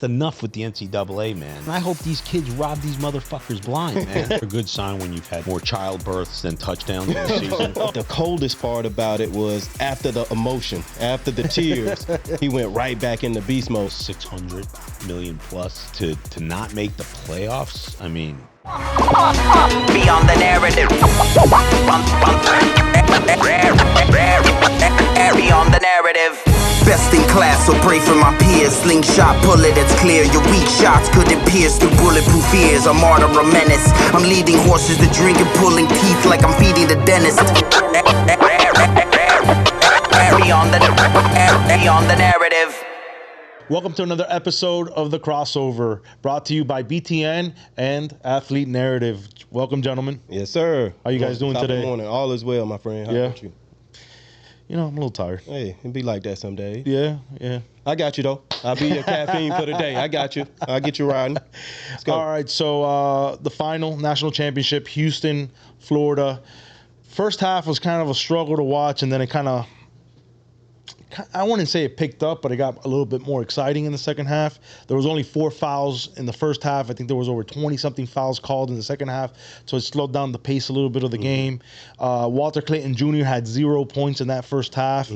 Enough with the NCAA, man. I hope these kids rob these motherfuckers blind, man. A good sign when you've had more childbirths than touchdowns in the season. The coldest part about it was after the emotion, after the tears, he went right back into beast mode. 600 million plus to not make the playoffs. I mean, beyond the narrative. Beyond the narrative. Best in class, so pray for my peers. Slingshot bullet that's clear. Your weak shots couldn't pierce through bulletproof ears. A martyr, a menace. I'm leading horses to drink and pulling teeth like I'm feeding the dentist. Beyond the narrative. Welcome to another episode of The Crossover, brought to you by BTN and Athlete Narrative. Welcome, gentlemen. Yes, sir. How you guys doing Top of the today? morning. All is well, my friend. How about you? You know, I'm a little tired. Hey, it'd be like that some days. Yeah. I got you, though. I'll be your caffeine for the day. I got you. I'll get you riding. Let's go. All right, so the final national championship, Houston, Florida. First half was kind of a struggle to watch, and then it kind of, I wouldn't say it picked up, but it got a little bit more exciting in the second half. There was only 4 fouls in the first half. I think there was over 20-something fouls called in the second half, so it slowed down the pace a little bit of the game. Walter Clayton Jr. had 0 points in that first half,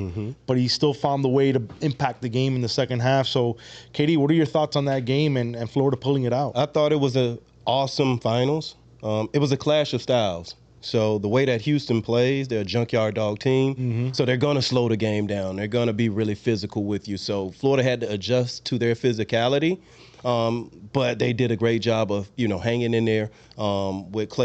but he still found the way to impact the game in the second half. So, KD, what are your thoughts on that game and Florida pulling it out? I thought it was an awesome finals. It was a clash of styles. So the way that Houston plays, they're a junkyard dog team. So they're going to slow the game down. They're going to be really physical with you. So Florida had to adjust to their physicality. But they did a great job of, hanging in there. With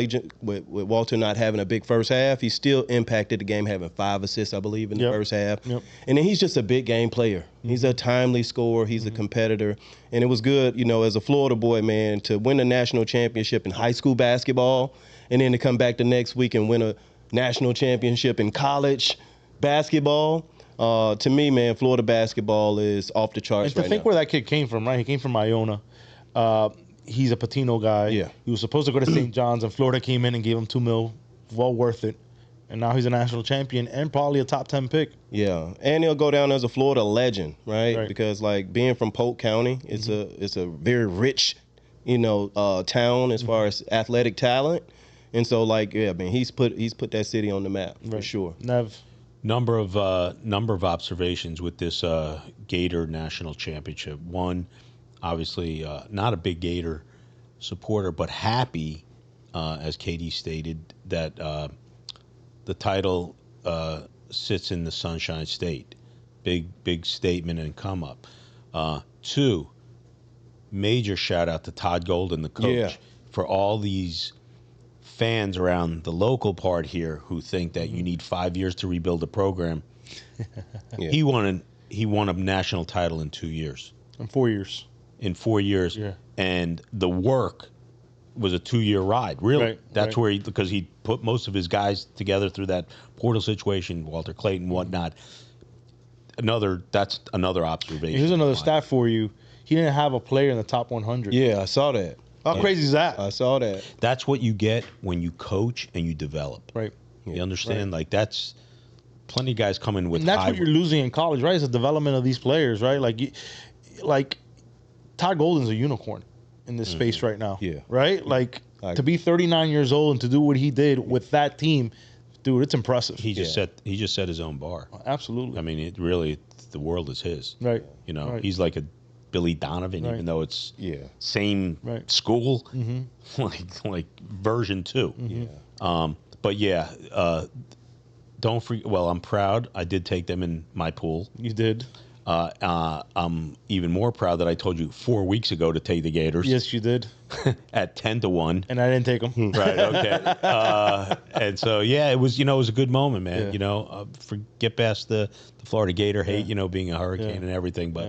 Walter not having a big first half, he still impacted the game, having 5 assists, I believe, in the first half. And then he's just a big game player. He's a timely scorer. He's a competitor. And it was good, as a Florida boy, man, to win a national championship in high school basketball and then to come back the next week and win a national championship in college basketball. To me, man, Florida basketball is off the charts And to think where that kid came from, right? He came from Iona. He's a Patino guy. Yeah. He was supposed to go to St. John's, and Florida came in and gave him $2 million. Well worth it. And now he's a national champion and probably a top 10 pick. Yeah, and he'll go down as a Florida legend, right? Because being from Polk County, it's a very rich, town as far as athletic talent, and so he's put that city on the map for sure. Nev. Number of observations with this Gator national championship. One, obviously not a big Gator supporter, but happy, as Katie stated, that the title sits in the Sunshine State. Big statement and come up. 2, major shout out to Todd Golden, the coach, for all these fans around the local part here who think that you need 5 years to rebuild a program. He won a national title in 2 years. In 4 years. In 4 years. Yeah. And the work was a 2-year ride, really. That's where because he put most of his guys together through that portal situation, Walter Clayton, whatnot. That's another observation. Here's another stat for you. He didn't have a player in the top 100. Yeah, I saw that. How crazy is that? I saw that. That's what you get when you coach and you develop. Right. You understand? Like, that's plenty of guys coming with And that's what you're losing in college, right? Is the development of these players, right? Like Todd Golden's a unicorn in this space right now. Yeah. Right? Like, to be 39 years old and to do what he did with that team, dude, it's impressive. He just set his own bar. Absolutely. I mean, the world is his. Right. Right. He's like a Billy Donovan, even though it's same school, like version 2. Don't forget. Well, I'm proud. I did take them in my pool. You did. I'm even more proud that I told you 4 weeks ago to take the Gators. Yes, you did. At 10-1. And I didn't take them. Right. Okay. And so it was a good moment, man. Yeah. Forget past the Florida Gator hate, being a hurricane and everything, but.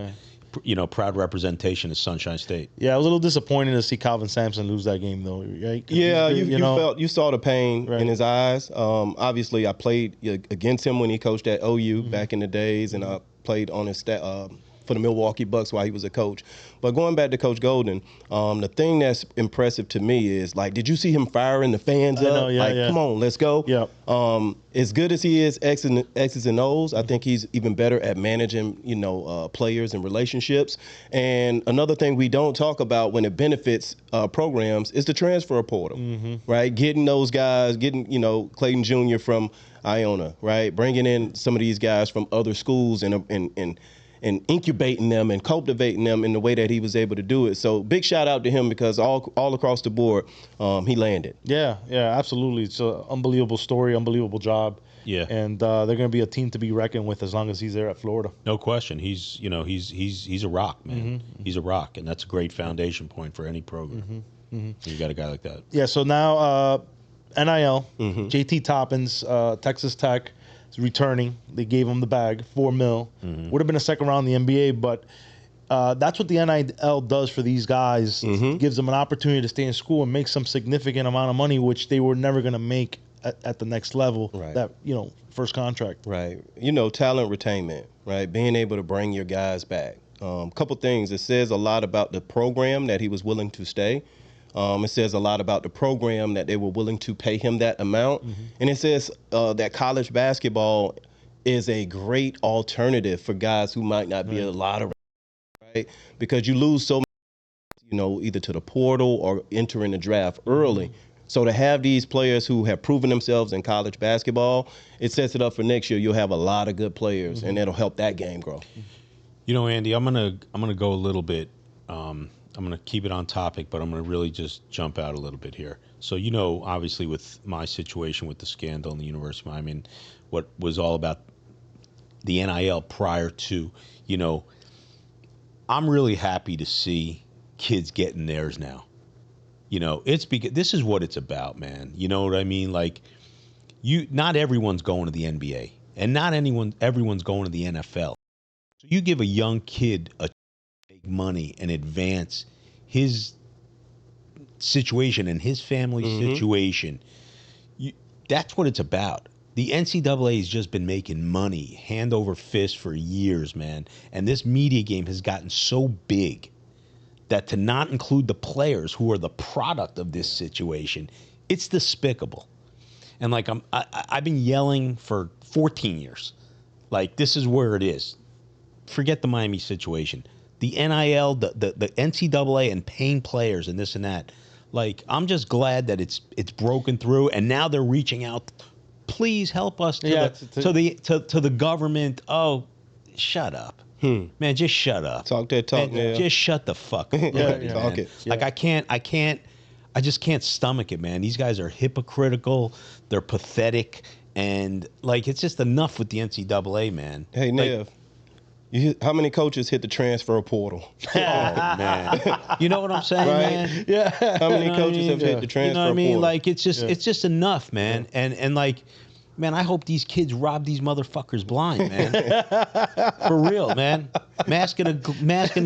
Proud representation of Sunshine State. Yeah, I was a little disappointed to see Calvin Sampson lose that game, though. Right? Yeah, you saw the pain in his eyes. Obviously, I played against him when he coached at OU back in the days, and I played on his for the Milwaukee Bucks while he was a coach. But going back to Coach Golden, the thing that's impressive to me is, like, did you see him firing the fans up? Come on, let's go. Yeah. As good as he is X's and O's, I think he's even better at managing, players and relationships. And another thing we don't talk about when it benefits programs is the transfer portal, right? Getting those guys, Clayton Jr. from Iona, right? Bringing in some of these guys from other schools and incubating them and cultivating them in the way that he was able to do it. So big shout out to him, because all across the board, he landed. Yeah, absolutely. It's an unbelievable story, unbelievable job. Yeah. And they're going to be a team to be reckoned with as long as he's there at Florida. No question. He's a rock, man. He's a rock, and that's a great foundation point for any program. You got a guy like that. Yeah, so now NIL, JT Toppins, Texas Tech, is returning. They gave him the bag, $4 million. Would have been a second round in the NBA, but that's what the NIL does for these guys. It gives them an opportunity to stay in school and make some significant amount of money, which they were never going to make at the next level. Right. That first contract. Right. Talent retainment. Right. Being able to bring your guys back. Couple things. It says a lot about the program that he was willing to stay. It says a lot about the program that they were willing to pay him that amount. And it says that college basketball is a great alternative for guys who might not be a lot of, right? Because you lose so many, either to the portal or entering the draft early. So to have these players who have proven themselves in college basketball, it sets it up for next year. You'll have a lot of good players, and it'll help that game grow. Andy, I'm gonna go a little bit. I'm going to keep it on topic, but I'm going to really just jump out a little bit here. So, obviously with my situation with the scandal in the university, I mean, what was all about the NIL prior to, I'm really happy to see kids getting theirs now. It's because this is what it's about, man. You know what I mean? Like, not everyone's going to the NBA, and not everyone's going to the NFL. So you give a young kid a money and advance his situation and his family's situation. That's what it's about. The NCAA has just been making money hand over fist for years, man. And this media game has gotten so big that to not include the players who are the product of this situation, it's despicable. And like I've been yelling for 14 years. Like, this is where it is. Forget the Miami situation. The NIL, the NCAA, and paying players and this and that. Like, I'm just glad that it's broken through, and now they're reaching out. Please help us to the government. Oh, shut up, man! Just shut up. Talk that talk, man. Just shut the fuck up. Talk it. Like, I just can't stomach it, man. These guys are hypocritical. They're pathetic, and like, it's just enough with the NCAA, man. Hey, Nev. How many coaches hit the transfer portal? Oh, man. You know what I'm saying, man? Yeah. How many coaches have hit the transfer portal? You know what I mean? Like, it's just enough, man. And like, man, I hope these kids rob these motherfuckers blind, man. For real, man. Mask and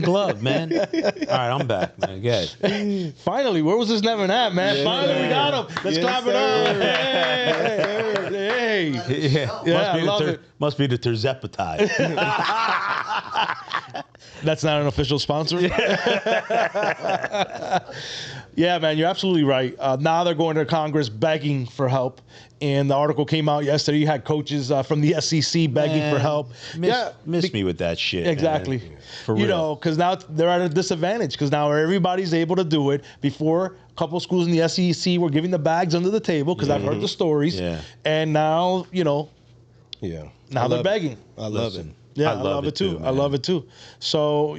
glove, man. All right, I'm back, man. Good. Finally, where was this Nevin at, man? Yeah. Finally, we got him. Let's clap it up. Hey. Yeah, must be the terzepatide. That's not an official sponsor. Yeah, man, you're absolutely right. Now they're going to Congress begging for help. And the article came out yesterday. You had coaches from the SEC begging for help. Miss me with that shit. Exactly. Man. For real. Because now they're at a disadvantage because now everybody's able to do it. Before, a couple of schools in the SEC were giving the bags under the table because I've heard the stories. Yeah. And now, now they're begging. I love it. Yeah, I love it too. I love it too. So,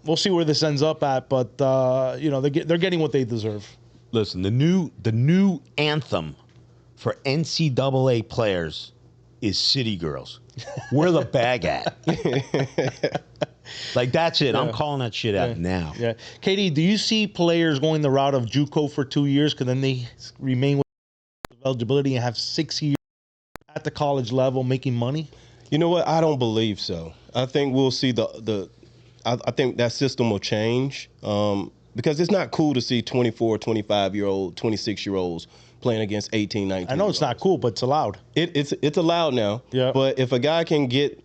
we'll see where this ends up at, but they're getting what they deserve. Listen, the new anthem for NCAA players is City Girls. Where the bag at? Like, that's it. Yeah. I'm calling that shit out now. Yeah. KD, do you see players going the route of JUCO for 2 years because then they remain with eligibility and have 6 years at the college level making money? You know what? I don't believe so. I think we'll see I think that system will change because it's not cool to see 24, 25-year-old, 26-year-olds playing against 18, 19. I know it's not cool, but it's allowed. It's allowed now. Yeah. But if a guy can get,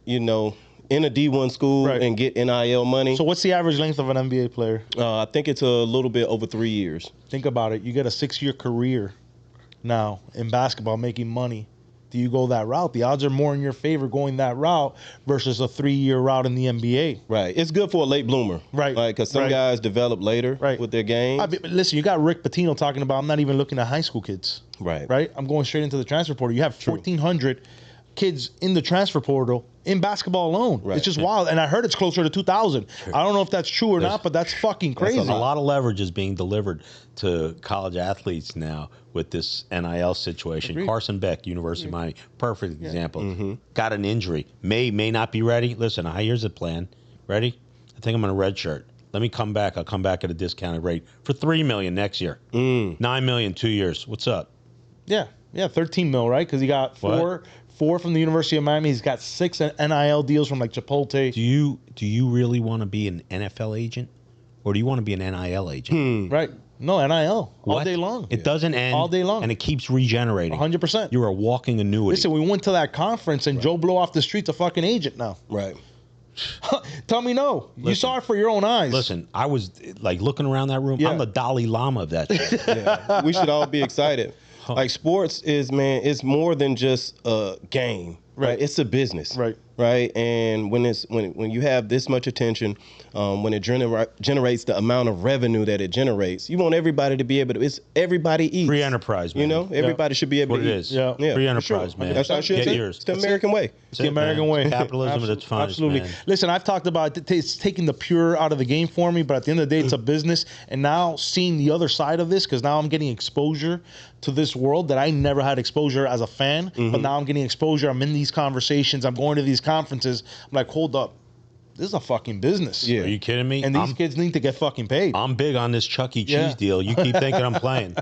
in a D1 school Right. and get NIL money. So what's the average length of an NBA player? I think it's a little bit over 3 years. Think about it. You get a 6-year career now in basketball making money. Do you go that route? The odds are more in your favor going that route versus a 3-year route in the NBA. Right. It's good for a late bloomer. Right. Like, because some Right. guys develop later Right. with their game. Listen, you got Rick Pitino talking about, I'm not even looking at high school kids. Right. Right? I'm going straight into the transfer portal. You have 1,400 kids in the transfer portal in basketball alone. Right. It's just wild. And I heard it's closer to 2,000. I don't know if that's true or not, but that's fucking crazy. A lot of leverage is being delivered to college athletes now with this NIL situation. Agreed. Carson Beck, University of Miami, perfect example. Got an injury, may not be ready. Listen, here's a plan. Ready? I think I'm going to redshirt. Let me come back. I'll come back at a discounted rate for $3 million next year. $9 million 2 years. What's up? Yeah, 13 mil, right? Because he got four from the University of Miami. He's got 6 NIL deals from like Chipotle. Do you really want to be an NFL agent, or do you want to be an NIL agent? Right. No, NIL all What? day long. It doesn't end All day long. and it keeps regenerating. 100%. You're a walking annuity. Listen, we went to that conference and Joe Blow off the street's a fucking agent now. Right. Tell me no. You Listen. saw it for your own eyes. Listen, I was like looking around that room. Yeah. I'm the Dalai Lama of that shit. Yeah. We should all be excited. Like, sports is, man, it's more than just a game. Right. It's a business. Right. Right. And when you have this much attention, when it generates the amount of revenue that it generates, you want everybody to be able to. It's everybody eats. Free enterprise, man. You know, everybody should be able What to it eat. is. Yeah. Yeah, Free for enterprise, sure. man. That's how it should Get be. yours. It's the American way. It's the American way. Capitalism at its finest, Absolutely. man. Listen, I've talked about it's taking the pure out of the game for me, but at the end of the day, it's a business. And now seeing the other side of this, because now I'm getting exposure to this world that I never had exposure as a fan, but now I'm getting exposure. I'm in these conversations. I'm going to these conferences. I'm like, hold up. This is a fucking business. Yeah. Are you kidding me? And these kids need to get fucking paid. I'm big on this Chuck E. Cheese Yeah. deal. You keep thinking I'm playing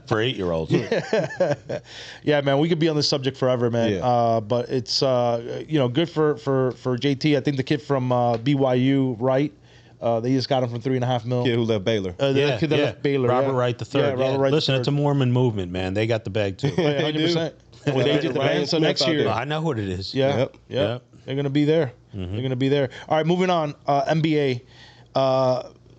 for 8-year-olds. Yeah, man, we could be on this subject forever, man. Yeah. But it's good for JT. I think the kid from BYU, Wright, they just got him for $3.5 million. Kid who left Baylor. The kid that left Baylor. Robert Wright the third. Yeah, Robert Wright Listen, the it's a third. Mormon movement, man. They got the bag too. Yeah, 100%. And with AJ the Ryan band, so Smith next out year. there. I know what it is. Yeah, Yep. yeah. Yep. They're gonna be there. They're gonna be there. All right, moving on. NBA.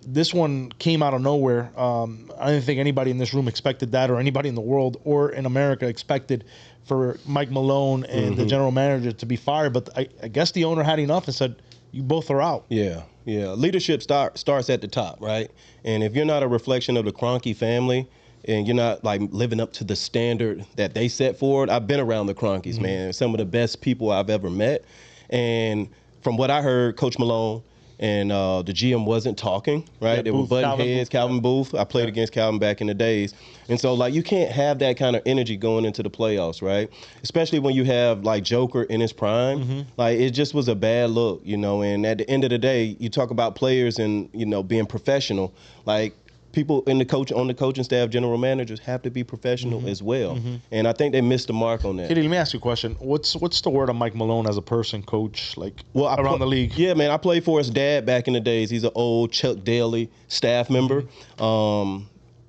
This one came out of nowhere. I didn't think anybody in this room expected that, or anybody in the world or in America expected for Mike Malone and the general manager to be fired. But I guess the owner had enough and said, "You both are out." Yeah. Leadership starts at the top, right? And if you're not a reflection of the Kroenke family, and you're not like living up to the standard that they set forward, I've been around the Kroenkes, man. Some of the best people I've ever met. And from what I heard, Coach Malone and the GM wasn't talking, right? Yeah, They were Booth, butting Calvin heads. Booth. Calvin Booth. I played against Calvin back in the days. And so, like, you can't have that kind of energy going into the playoffs, right? Especially when you have, like, Joker in his prime. Like, it just was a bad look, you know? And at the end of the day, you talk about players and, you know, being professional. Like, people on the coaching staff, general managers, have to be professional as well. And I think they missed the mark on that. Kitty, let me ask you a question. What's the word on Mike Malone as a person, coach, like around the league? Yeah, man, I played for his dad back in the days. He's an old Chuck Daly staff member.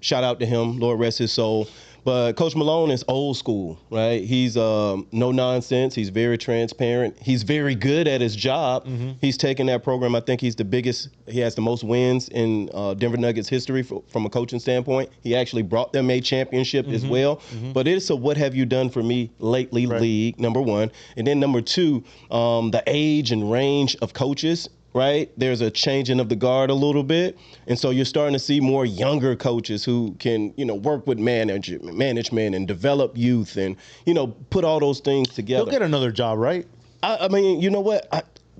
Shout out to him, Lord rest his soul. But Coach Malone is old school, right? He's no nonsense. He's very transparent. He's very good at his job. He's taken that program. I think he's the biggest. He has the most wins in Denver Nuggets history from a coaching standpoint. He actually brought them a championship as well. But it's a what have you done for me lately league, number one. And then number two, the age and range of coaches. Right? There's a changing of the guard a little bit. And so you're starting to see more younger coaches who can, you know, work with management and develop youth and, you know, put all those things together. He'll get another job, right? I mean, you know what?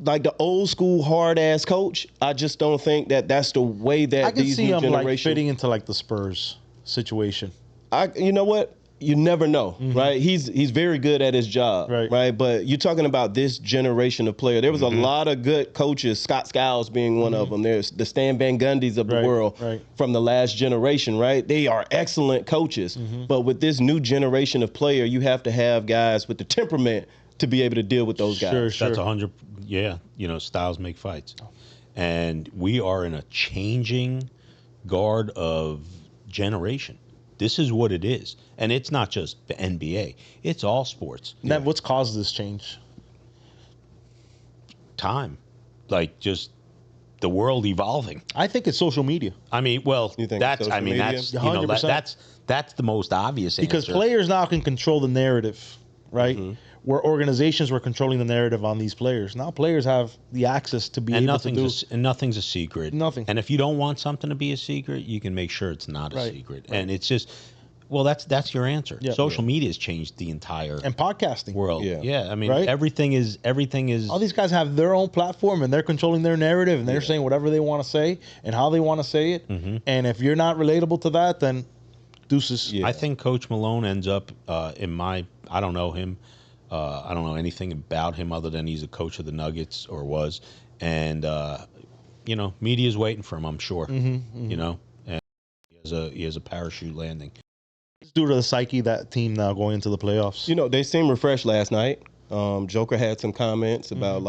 Like the old school hard ass coach, I just don't think that that's the way that I can these see new him like generations. fitting into like the Spurs situation. You know what? You never know, right? He's very good at his job, right? But you're talking about this generation of player. There was a lot of good coaches, Scott Skiles being one of them. There's the Stan Van Gundy's of the world from the last generation, right? They are excellent coaches. But with this new generation of player, you have to have guys with the temperament to be able to deal with those guys. Sure. That's 100. Yeah, you know, styles make fights, and we are in a changing guard of generation. This is what it is, and it's not just the NBA; it's all sports. Now, what's caused this change? time, like just the world evolving. I think it's social media. I mean, well, You think that's it's I social mean media? that's you know 100%. that's the most obvious Because answer. players now can control the narrative, right? Where organizations were controlling the narrative on these players. Now players have the access to be and able to do. nothing's a secret. Nothing. And if you don't want something to be a secret, you can make sure it's not a Right, secret. And it's just, well, that's your answer. Yeah. Social media has changed the entire And podcasting. world. Yeah. I mean, Right? everything is. All these guys have their own platform and they're controlling their narrative and they're saying whatever they want to say and how they want to say it. And if you're not relatable to that, then deuces. Yeah. I think Coach Malone ends up I don't know him. I don't know anything about him other than he's a coach of the Nuggets or was, and media's waiting for him. I'm sure. You know, and he has a parachute landing. It's due to the psyche of that team now going into the playoffs. You know, they seemed refreshed last night. Joker had some comments about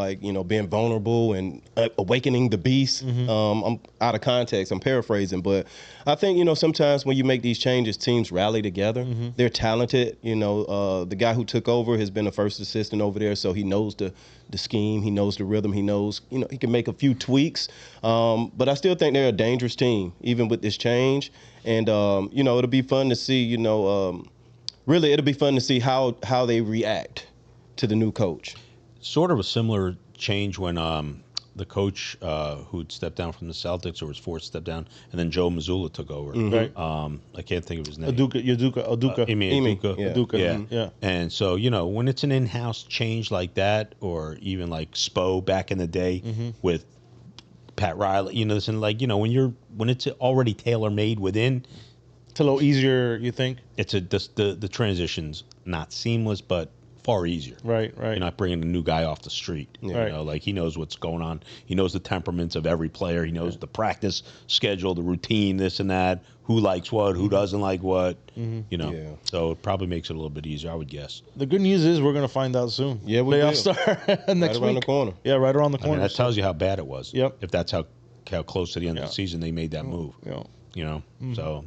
being vulnerable and awakening the beast. I'm out of context. I'm paraphrasing, but I think sometimes when you make these changes, teams rally together. They're talented. The guy who took over has been a first assistant over there, so he knows the scheme. He knows the rhythm. He knows he can make a few tweaks. But I still think they're a dangerous team, even with this change. And it'll be fun to see. Really, it'll be fun to see how they react to the new coach. Sort of a similar change when the coach who'd stepped down from the Celtics or was forced to step down, and then Joe Mazzulla took over. Right. I can't think of his name. Udoka. Imi Udoka. Yeah. Udoka. Yeah. Yeah. And so, when it's an in-house change like that, or even like Spo back in the day with Pat Riley, when it's already tailor-made within, It's a little easier, you think? it's the transition's not seamless, but far easier. Right. You're not bringing a new guy off the street. Right. Like he knows what's going on. He knows the temperaments of every player. He knows the practice schedule, the routine, this and that, who likes what, who doesn't like what, Yeah. So it probably makes it a little bit easier, I would guess. The good news is we're going to find out soon. Yeah, we Playoff will. start next Right around week. the corner. Yeah, right around the I mean, corner. that tells you how bad it was. Yep. If that's how close to the end of the season they made that move. Yeah. So,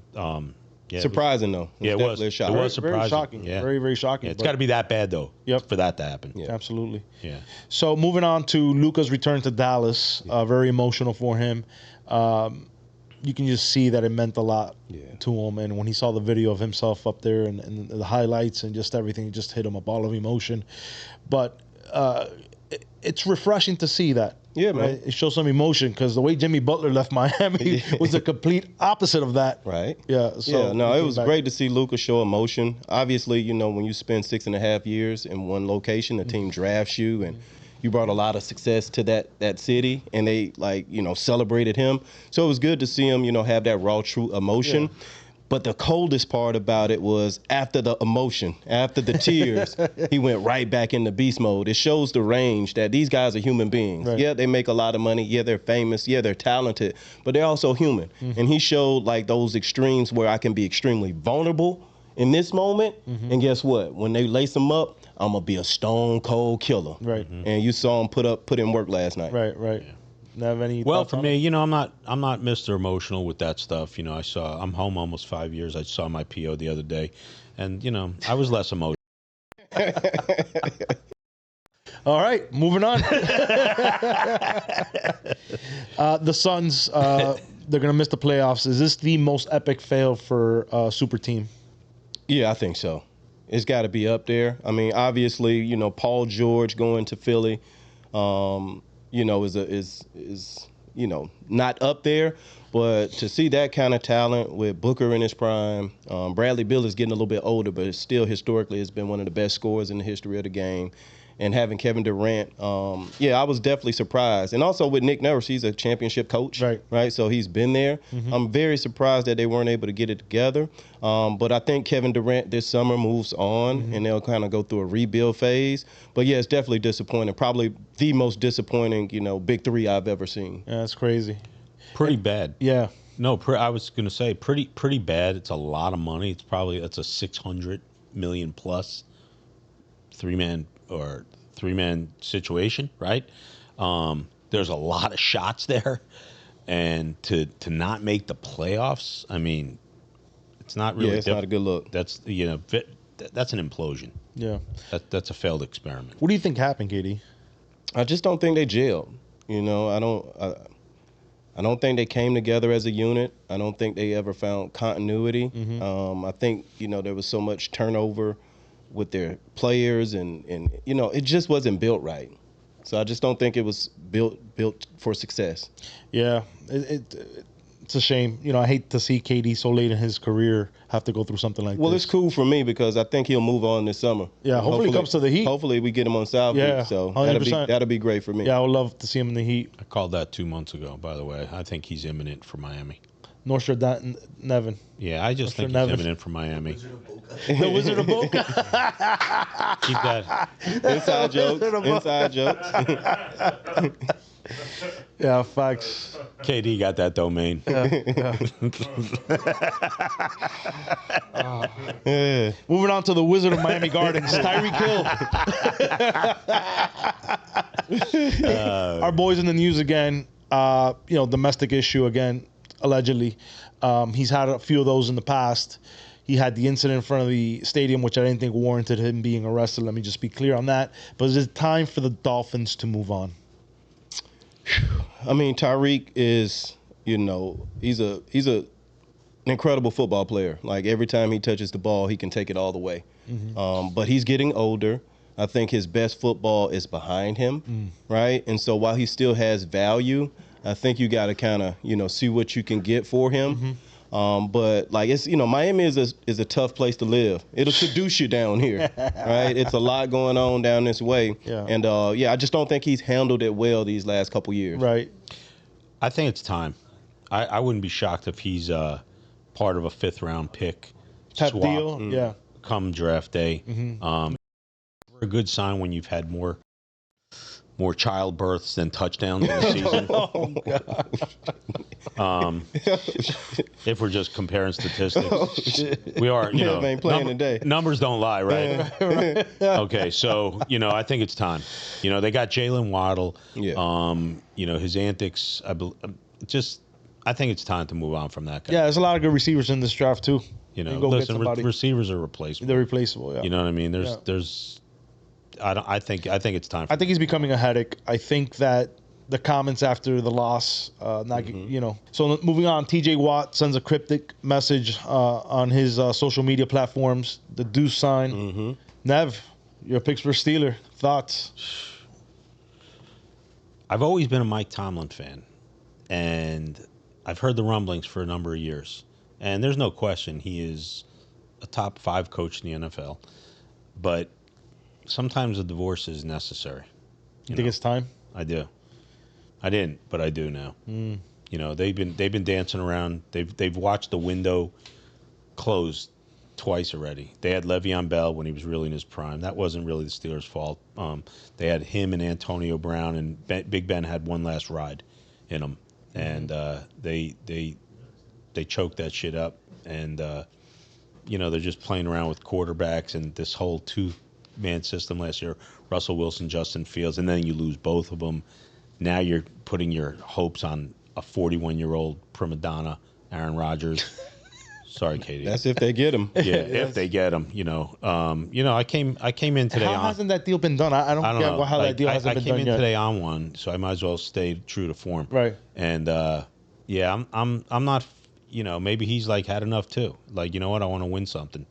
yeah. Surprising though. Yeah, it was. definitely a shock. It was Very surprising. shocking. Yeah. Very, very shocking. Yeah, it's but- got to be that bad, though, Yep. for that to happen. Yeah. Absolutely. Yeah. So moving on to Luka's return to Dallas, very emotional for him. You can just see that it meant a lot to him. And when he saw the video of himself up there and the highlights and just everything, it just hit him a ball of emotion. But it's refreshing to see that. Yeah, man. Right? It shows some emotion because the way Jimmy Butler left Miami was the complete opposite of that. Right. Yeah. So it was great to see Luka show emotion. Obviously, when you spend 6.5 years in one location, the team drafts you, and you brought a lot of success to that city, and they celebrated him. So it was good to see him, have that raw, true emotion. Yeah. But the coldest part about it was after the emotion, after the tears, he went right back into beast mode. It shows the range that these guys are human beings. Right. Yeah, they make a lot of money. Yeah, they're famous. Yeah, they're talented. But they're also human. And he showed like those extremes where I can be extremely vulnerable in this moment. And guess what? When they lace him up, I'm going to be a stone cold killer. Right. And you saw him put in work last night. Right. Yeah. Have any Well, thoughts for on me, it? I'm not Mr. Emotional with that stuff. I'm home almost 5 years. I saw my PO the other day, and I was less emotional. All right, moving on. The Suns, they're going to miss the playoffs. Is this the most epic fail for a super team? Yeah, I think so. It's got to be up there. I mean, obviously, Paul George going to Philly, is not up there. But to see that kind of talent with Booker in his prime, Bradley Beal is getting a little bit older, but still historically has been one of the best scorers in the history of the game. And having Kevin Durant, I was definitely surprised. And also with Nick Nurse, he's a championship coach, right? So he's been there. I'm very surprised that they weren't able to get it together. But I think Kevin Durant this summer moves on, and they'll kind of go through a rebuild phase. But yeah, it's definitely disappointing. Probably the most disappointing, big three I've ever seen. Yeah, that's crazy. Pretty bad. Yeah. No, I was going to say pretty bad. It's a lot of money. It's a 600 million plus three-man situation, right? There's a lot of shots there, and to not make the playoffs, I mean, it's not really. Yeah, it's not a good look. That's that's an implosion. Yeah. That's a failed experiment. What do you think happened, Katie? I just don't think they gelled. You know, I don't think they came together as a unit. I don't think they ever found continuity. I think, you know, there was so much turnover with their players and you know, it just wasn't built right. So I just don't think it was built for success. Yeah, it's a shame. You know, I hate to see KD so late in his career have to go through something like Well, this. it's cool for me because I think he'll move on this summer. Yeah, hopefully he comes to the Heat. Hopefully we get him on South Yeah, Beach. So 100%. that'll be great for me. Yeah, I would love to see him in the Heat. I called that 2 months ago, by the way. I think he's imminent for Miami. Nostradamus, Nevin. Yeah, I just think he's Nevin. imminent for Miami. The Wizard of Boca. Keep that. Inside jokes. Inside jokes. Yeah, facts. KD got that domain. Yeah. Moving on to the Wizard of Miami Gardens, Tyreek Hill. Our boys in the news again. You know, domestic issue again, allegedly. He's had a few of those in the past. He had the incident in front of the stadium, which I didn't think warranted him being arrested. Let me just be clear on that. But is it time for the Dolphins to move on? I mean, Tyreek is, you know, he's an incredible football player. Like every time he touches the ball, he can take it all the way. But he's getting older. I think his best football is behind him, right? And so while he still has value, I think you got to kind of, you know, see what you can get for him. But like it's, you know, Miami is a tough place to live. It'll seduce you down here, right? It's a lot going on down this way, and I just don't think he's handled it well these last couple years. Right. I think it's time. I wouldn't be shocked if he's part of a 5th round pick Type swap deal. Yeah. come draft day. A good sign when you've had more childbirths than touchdowns in a season. Oh, God. If we're just comparing statistics, we are. You know, ain't playing today. Numbers don't lie, right? Okay, so you know, I think it's time. You know, they got Jalen Waddle. Yeah. You know, his antics. I think it's time to move on from that guy. Yeah, there's a lot of good receivers in this draft too. You know, go get listen, somebody. receivers are replaceable. They're replaceable. Yeah. You know what I mean? There's. I think it's time. I think he's becoming a headache. I think that the comments after the loss, you know. So moving on, TJ Watt sends a cryptic message on his social media platforms. The deuce sign. Nev, you're a Pittsburgh Steeler. Thoughts? I've always been a Mike Tomlin fan, and I've heard the rumblings for a number of years. And there's no question he is a top 5 coach in the NFL. But sometimes a divorce is necessary. You think it's time? I do. I didn't, but I do now. You know, they've been dancing around. They've watched the window close twice already. They had Le'Veon Bell when he was really in his prime. That wasn't really the Steelers' fault. They had him and Antonio Brown, and Big Ben had one last ride in him, and they choked that shit up. And you know, they're just playing around with quarterbacks and this whole 2-man system last year. Russell Wilson, Justin Fields, and then you lose both of them. Now you're putting your hopes on a 41-year-old prima donna, Aaron Rodgers. Sorry, Katie. That's if they get him. Yeah, if they get him, you know. I came in today. How hasn't that deal been done? I don't get know. how that deal hasn't been done yet. I came in today on one, so I might as well stay true to form. Right. And yeah, I'm not. You know, maybe he's like had enough too. Like, you know what? I want to win something.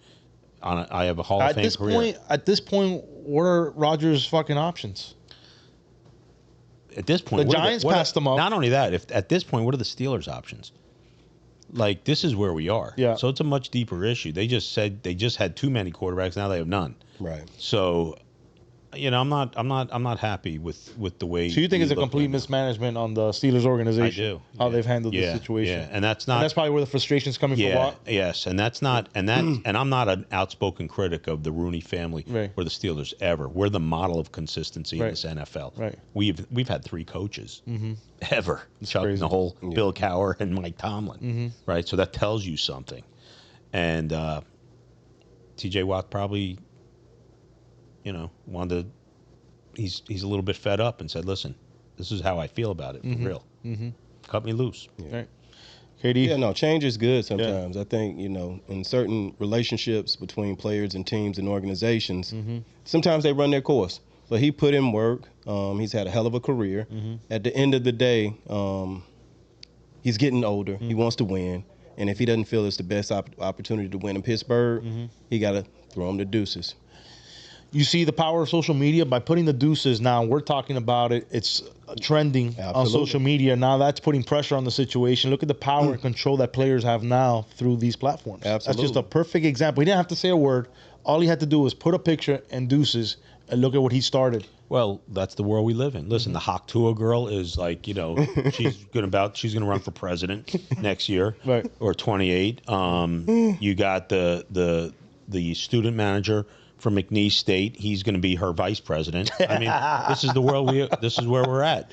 I have a Hall of Fame career. At this point, what are Rodgers' fucking options? At this point, The Giants passed them up. Not only that, if at this point, what are the Steelers' options? Like, this is where we are. Yeah. So it's a much deeper issue. They just said they just had too many quarterbacks. Now they have none. Right. So, you know, I'm not happy with the way. So you think we it's a look complete right now. mismanagement on the Steelers organization? I do. How Yeah. they've handled the Yeah, situation. Yeah, and that's And not. that's probably where the frustration's coming from. Watt. Yes, and that's not, and I'm not an outspoken critic of the Rooney family Right. or the Steelers ever. We're the model of consistency Right. in this NFL. Right. We've had 3 coaches ever, Chuck crazy. Noll, Bill Cowher, and Mike Tomlin. Right, so that tells you something. And T.J. Watt probably, you know, wanted to. He's a little bit fed up and said, "Listen, this is how I feel about it. For real. Cut me loose." Right. KD. Yeah, no, change is good sometimes. I think, you know, in certain relationships between players and teams and organizations, sometimes they run their course. But he put in work. He's had a hell of a career. At the end of the day, he's getting older. He wants to win. And if he doesn't feel it's the best opportunity to win in Pittsburgh, he got to throw him the deuces. You see the power of social media by putting the deuces. Now we're talking about it. It's trending on social media. Now that's putting pressure on the situation. Look at the power and control that players have now through these platforms. Absolutely. That's just a perfect example. He didn't have to say a word. All he had to do was put a picture and deuces, and look at what he started. Well, that's the world we live in. Listen, the Haktua girl is like, she's gonna run for president next year, Right. Or 28. You got the student manager from McNeese State. He's going to be her vice president. I mean, this is the world this is where we're at.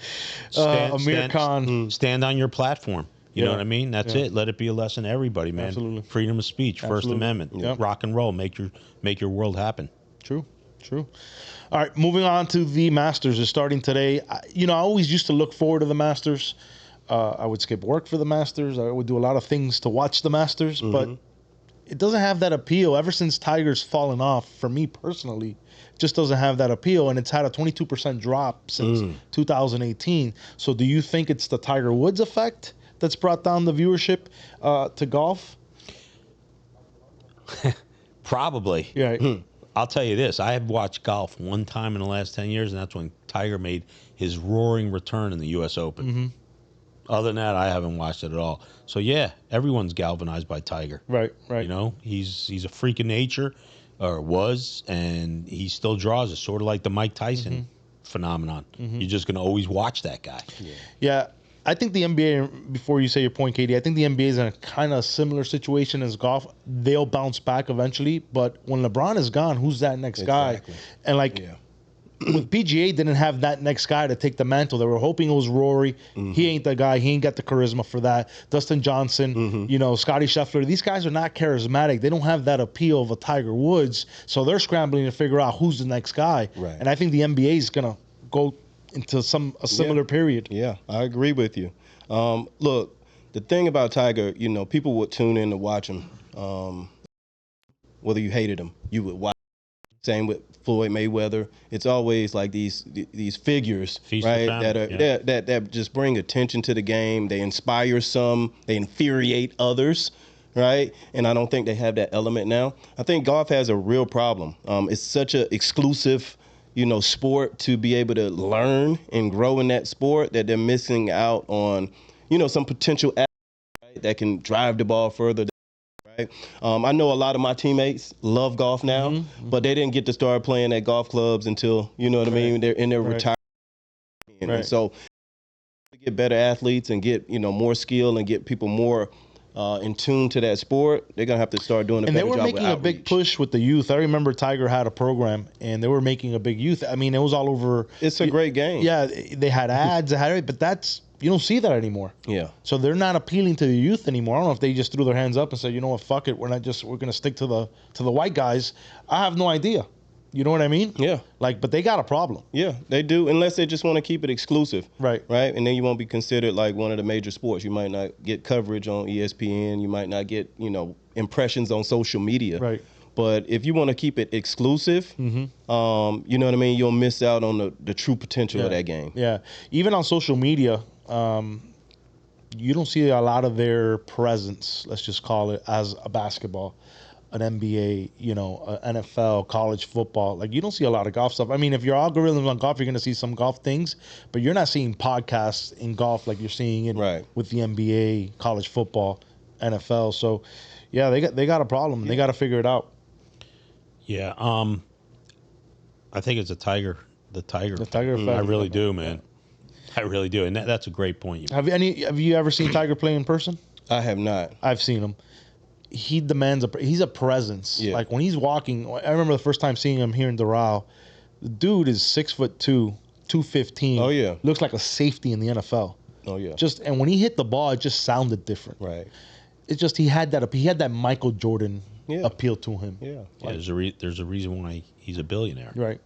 Amir Khan. Stand on your platform. You know what I mean? That's Yeah. it. Let it be a lesson to everybody, man. Absolutely. Freedom of speech, First Absolutely. Amendment, Yep. rock and roll. Make your world happen. True. All right, moving on to the Masters is starting today. I always used to look forward to the Masters. I would skip work for the Masters. I would do a lot of things to watch the Masters, but it doesn't have that appeal. Ever since Tiger's fallen off, for me personally, it just doesn't have that appeal, and it's had a 22% drop since 2018. So do you think it's the Tiger Woods effect that's brought down the viewership to golf? Probably. Yeah. I'll tell you this. I have watched golf one time in the last 10 years, and that's when Tiger made his roaring return in the U.S. Open. Other than that, I haven't watched it at all. So, yeah, everyone's galvanized by Tiger. Right. He's a freak of nature, or was, and he still draws us, sort of like the Mike Tyson phenomenon. You're just going to always watch that guy. Yeah. I think the NBA, before you say your point, Katie, I think the NBA is in a kind of similar situation as golf. They'll bounce back eventually, but when LeBron is gone, who's that next guy? And with PGA, didn't have that next guy to take the mantle. They were hoping it was Rory. He ain't the guy. He ain't got the charisma for that. Dustin Johnson, Scotty Scheffler. These guys are not charismatic. They don't have that appeal of a Tiger Woods. So they're scrambling to figure out who's the next guy. Right. And I think the NBA is going to go into a similar period. Yeah, I agree with you. Look, the thing about Tiger, people would tune in to watch him. Whether you hated him, you would watch. Same with Floyd Mayweather. It's always like these figures, Feast right? of family, That just bring attention to the game. They inspire some. They infuriate others, right? And I don't think they have that element now. I think golf has a real problem. It's such an exclusive sport to be able to learn and grow in that sport that they're missing out on, some potential athletes, right, that can drive the ball further. Right? I know a lot of my teammates love golf now, but they didn't get to start playing at golf clubs until, I mean, they're in their retirement. And so to get better athletes and get, more skill and get people more in tune to that sport, they're going to have to start doing a better job with outreach. And they were making a big push with the youth. I remember Tiger had a program, and they were making a big youth. I mean, it was all over. It's a great game. Yeah, they had ads, but you don't see that anymore. Yeah. So they're not appealing to the youth anymore. I don't know if they just threw their hands up and said, you know what, fuck it, we're going to stick to the white guys. I have no idea. You know what I mean? Yeah. But they got a problem. Yeah, they do, unless they just want to keep it exclusive. Right. Right? And then you won't be considered like one of the major sports. You might not get coverage on ESPN. You might not get, impressions on social media. Right. But if you want to keep it exclusive, you know what I mean, you'll miss out on the true potential of that game. Yeah. Even on social media, you don't see a lot of their presence, let's just call it, as a basketball, an NBA, an NFL, college football. You don't see a lot of golf stuff. I mean, if your algorithm's on golf, you're going to see some golf things, but you're not seeing podcasts in golf like you're seeing it with the NBA, college football, NFL. So, yeah, they got a problem. Yeah. They got to figure it out. Yeah, I think it's the Tiger effect. I really do, man. I really do, and that's a great point. Have you ever seen Tiger play in person? I have not. I've seen him. He demands he's a presence. Yeah. When he's walking, I remember the first time seeing him here in Doral. The dude is 6'2", 215. Oh yeah, looks like a safety in the NFL. Oh yeah. And when he hit the ball, it just sounded different. Right. It's just he had that Michael Jordan appeal to him. Yeah. There's a reason why he's a billionaire. Right.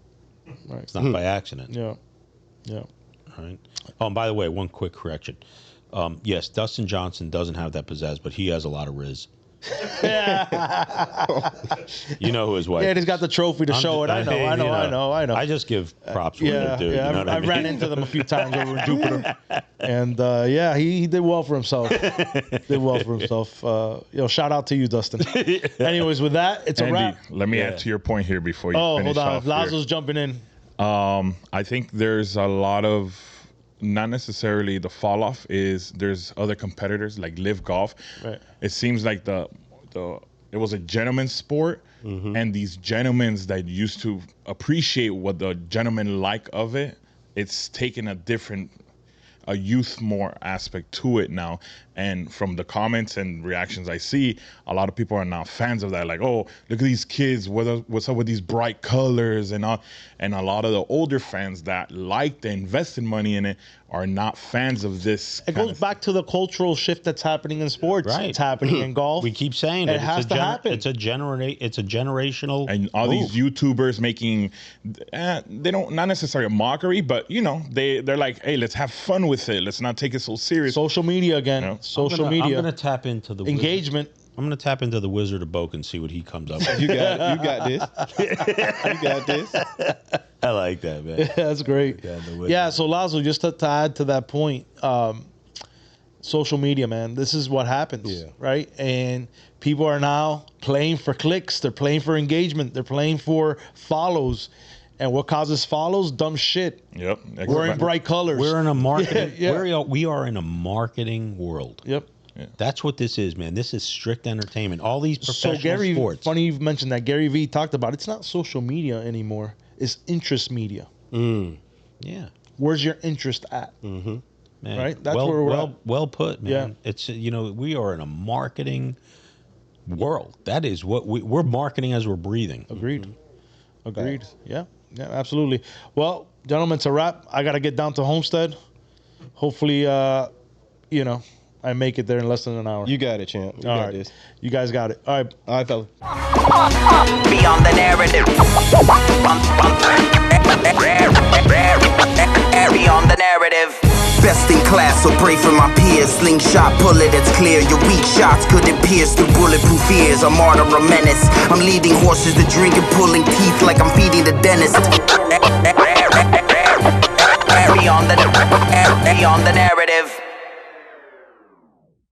It's not by accident. Yeah. All right. Oh, and by the way, one quick correction. Yes, Dustin Johnson doesn't have that pizzazz, but he has a lot of riz. You know who his wife Yeah, is. he's got the trophy to show it. I know. I just give props where they're due. You know what I mean? ran into them a few times over in Jupiter, and he did well for himself. Shout out to you, Dustin. Anyways, with that, it's Andy, a wrap. let me add to your point here before you finish hold on. off here. Lazo's jumping in. I think there's a lot of, not necessarily the fall off, is there's other competitors like Live Golf. Right. It seems like it was a gentleman's sport, and these gentlemen that used to appreciate what the gentlemen like of it, it's taken a youth more aspect to it now. And from the comments and reactions I see, a lot of people are now fans of that. Like, oh, look at these kids. What's up with these bright colors and all? And a lot of the older fans that liked and invested money in it are not fans of this. It goes back to the cultural shift that's happening in sports. Right. It's happening in golf. We keep saying it has to happen. It's a generational. And all these YouTubers making, they don't, not necessarily a mockery, but they're like, hey, let's have fun with it. Let's not take it so serious. Social media again. Social media. I'm gonna tap into the engagement. I'm gonna tap into the Wizard of Boca and see what he comes up with. You got this. You got this. I like that, man. That's great. Yeah. So Lazo, just to add to that point, social media, man. This is what happens, right? And people are now playing for clicks. They're playing for engagement. They're playing for follows. And what causes follows? Dumb shit. Yep. Wearing bright colors. We're in a marketing. We are in a marketing world. Yep. Yeah. That's what this is, man. This is strict entertainment. All these professional sports. Funny you mentioned that. Gary Vee talked about it's not social media anymore. It's interest media. Yeah. Where's your interest at? Man, right. That's where we're at. Well put, man. Yeah. It's we are in a marketing world. That is what we're marketing as we're breathing. Agreed. Yeah. Yeah. Absolutely. Well, gentlemen, it's a wrap. I got to get down to Homestead. Hopefully, I make it there in less than an hour. You got it, champ. You got this. You guys got it. All right, fella. Beyond the narrative. Beyond the narrative. Best in class, so pray for my peers. Slingshot bullet, it's clear. Your weak shots couldn't pierce through bulletproof ears. A martyr, a menace. I'm leading horses to drink and pulling teeth like I'm feeding the dentist. Beyond the narrative.